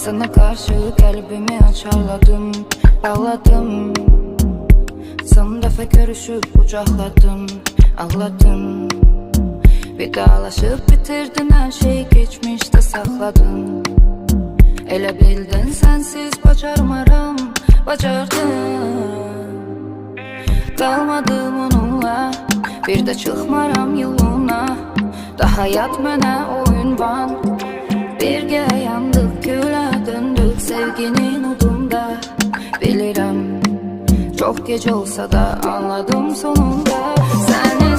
Sana karşı kalbimi açarladım, bağladım. Son defa görüşüp kucakladım, ağladım. Vidalaşıp bitirdin her şeyi, geçmişte sakladın. Elə bildin sensiz bacarmaram, bacardın. Qalmadım onunla, bir də çıxmaram yoluna. Daha yat mənə oyun var. Birgə yandıq, gülə döndük sevginin udunda. Bilirəm, çox gec olsa da anladım sonunda. Səni